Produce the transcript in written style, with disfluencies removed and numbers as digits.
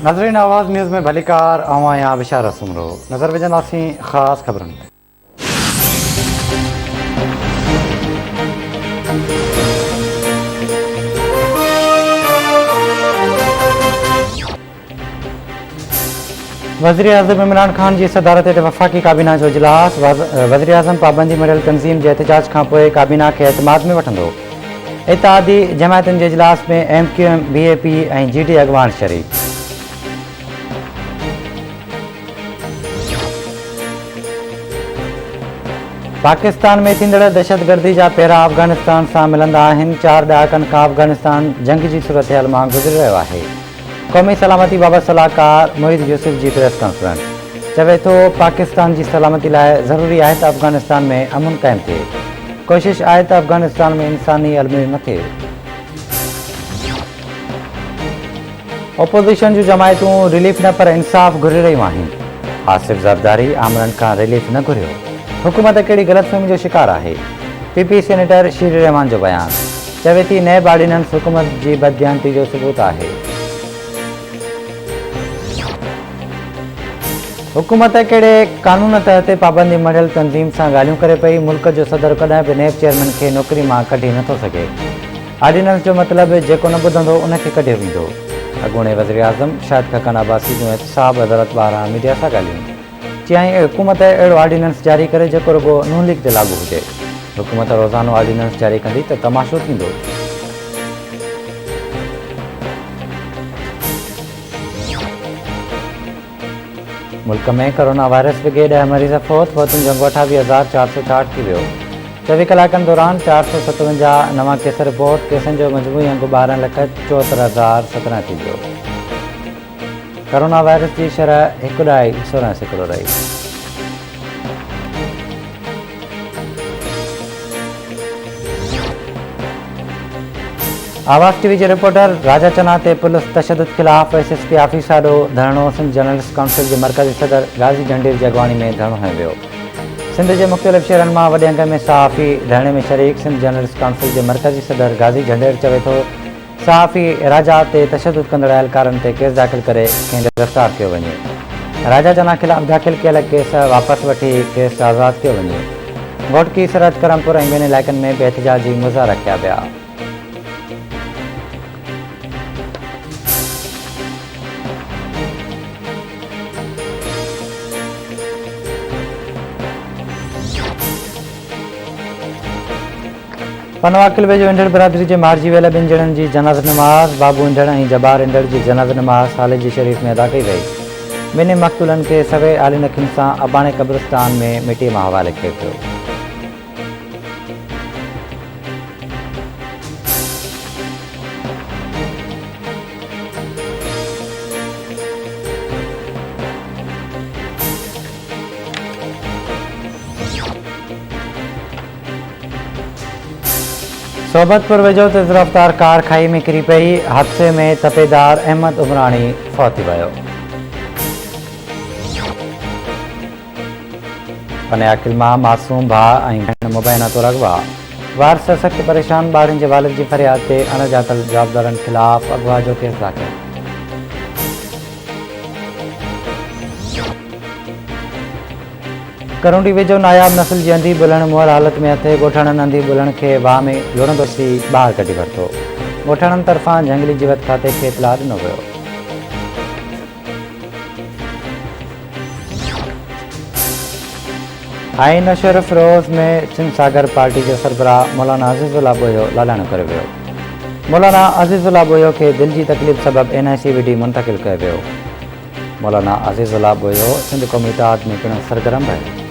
नजरीन आवाज़ न्यूज़ में भलीकार आवां या बिशार सुमरो नज़र विझंदासीं ख़ासि ख़बरुनि ते। वज़ीर आज़म इमरान ख़ान जी सदारत ते वफ़ाक़ी काबीना जो इजलास। वज़ीर आज़म पाबंदी मरियल तंज़ीम जे एहतिजाज खां पोइ काबीना खे एतमाद में वठंदो। इत्तेहादी जमायतुनि जे इजलास में MQM, BAP ऐं GD अॻवान शरीक। पाकिस्तान में थींदड़ दहशतगर्दी जा पहिरा अफ़गानिस्तान सां मिलंदा आहिनि। 4 ॾहाकनि खां अफ़गानिस्तान जंग जी सूरतहाल मां गुज़री रहियो आहे। क़ौमी सलामती बाबति सलाहकार मोहिद यूसुफ जी प्रेस कॉन्फ्रेंस चवे थो पाकिस्तान जी सलामती लाइ ज़रूरी आहे त अफ़गानिस्तान में अमुन क़ाइमु थिए। कोशिश आहे त अफ़गानिस्तान में इंसानी अलमी न थिए। ओपोज़िशन जूं जमायतूं रिलीफ न पर इंसाफ़ घुरी रहियूं आहिनि। आसिफ ज़रदारी आमरनि खां रिलीफ न घुरियो। हुकूमत कहिड़ी ग़लतफ़हमी जो शिकार आहे। PP सेनेटर शीर रहमान जो बयान चवे थी नैब ऑर्डिनेंस हुकूमत जी बददियानती जो सबूत आहे। हुकूमत कहिड़े क़ानून तहत पाबंदी मरियल तंज़ीम सां ॻाल्हियूं करे पई। मुल्क जो सदर कॾहिं बि नैब चेयरमैन खे नौकरी मां कढी नथो सघे। ऑर्डिनेंस जो मतिलबु जेको न ॿुधंदो उनखे कढियो वेंदो। अॻूणे वज़ीर आज़म शाहिद खक़न अब्बासी जूं एहतसाब अदालत ॿाहिरां मीडिया सां ॻाल्हियूं। चयाईं हुकूमत अहिड़ो ऑर्डिनेंस जारी करे जेको रुॻो नून लीग ते लागू हुजे। हुकूमत रोज़ानो ऑर्डिनेंस जारी कंदी त तमाशो थींदो। मुल्क में कोरोना वायरस विगे 10 मरीज़ फ़ौतुनि जो अंगु 28,466 थी वियो। 24 कलाकनि दौरान 457 नवां केस रिपोर्ट। केसनि जो मजमूई अंगु 12,74,017 थी वियो। कोरोना वायरस जी शरह 1.16 रही। आवाज़ TV जे रिपोर्टर राजा चना ते पुलिस तशद्दुद ख़िलाफ़ SSP ऑफिस ॾाढो धरणो। सिंध जर्नलिस्ट काउंसिल जे मरकज़ी सदर गाज़ी झंडेर जी अॻवानी में धरणो हंयो वियो। सिंध जे मुख़्तलिफ़ शहरनि मां वॾे अंग में सहाफ़ी धरणे में शरीक। सिंध जर्नलिस्ट काउंसिल जे मरकज़ी सदर गाज़ी झंडेर चवे थो सहाफ़ी राजा ते तशद्दुद कंदड़ एहलकारनि ते केस दाख़िल करे खेनि गिरफ़्तार कयो वञे। राजा चना ख़िलाफ़ दाख़िल कयल केस वापसि वठी केस आज़ादु कयो वञे। घोटकी सरहद करमपुर ऐं ॿियनि इलाइक़नि में बि एहतिजाजी मुज़ाहिरा कया विया। पनवाकिल वेझो इंडड़ बिरादरी जे मारिजी वियल 2 ॼणनि जी जनाज़ नमाज़। बाबू इंडड़ ऐं जबार इंडड़ जी जनाज़ नमाज़ हाले जी शरीफ़ में अदा कई वई। ॿिन्ही मक़तूलनि खे सवे आलिन अखियुनि सां अबाणे क़ब्रिस्तान में मिटीअ मां हवाले कयो पियो। सोबतपुर वेझो तेज़ रफ़्तार कार खाई में किरी पई। हादसे में तपेदार अहमद उमराणी फौत थी वियो। पनवाकिल मां मासूम भाउ ऐं भेण मुबैना तौरु अगवा। वारस सख़्त परेशान ॿारनि जे वालिद जी फरियाद ते अणॼातल जवाबदारनि ख़िलाफ़ अगवा जो केस दाख़िल। करोंडी वेझो नायाब नस्ल जी अंधी बुलण मुअल हालत में हथे। ॻोठाणनि अंधी बुलण खे वाह में लुणंदो सी ॿाहिरि कढी वरितो। ॻोठाणनि तरफ़ां झंगली जीवत खाते खे इतलाह ॾिनो वियो। आइन नशर फ़िरोज़ में सिंध सागर पार्टी जो सरबराह मौलाना अज़ीज़ुल्लाह बोयो लालाणो करे वियो। मौलाना अज़ीज़ुल्लाह बोयो खे दिलि जी तकलीफ़ सबबि NICVD मुंतक़िल कयो वियो। मौलाना अज़ीज़ुल्लाह बोयो सिंध क़ौमी इत्तेहाद में पिणु सरगर्म रहियो।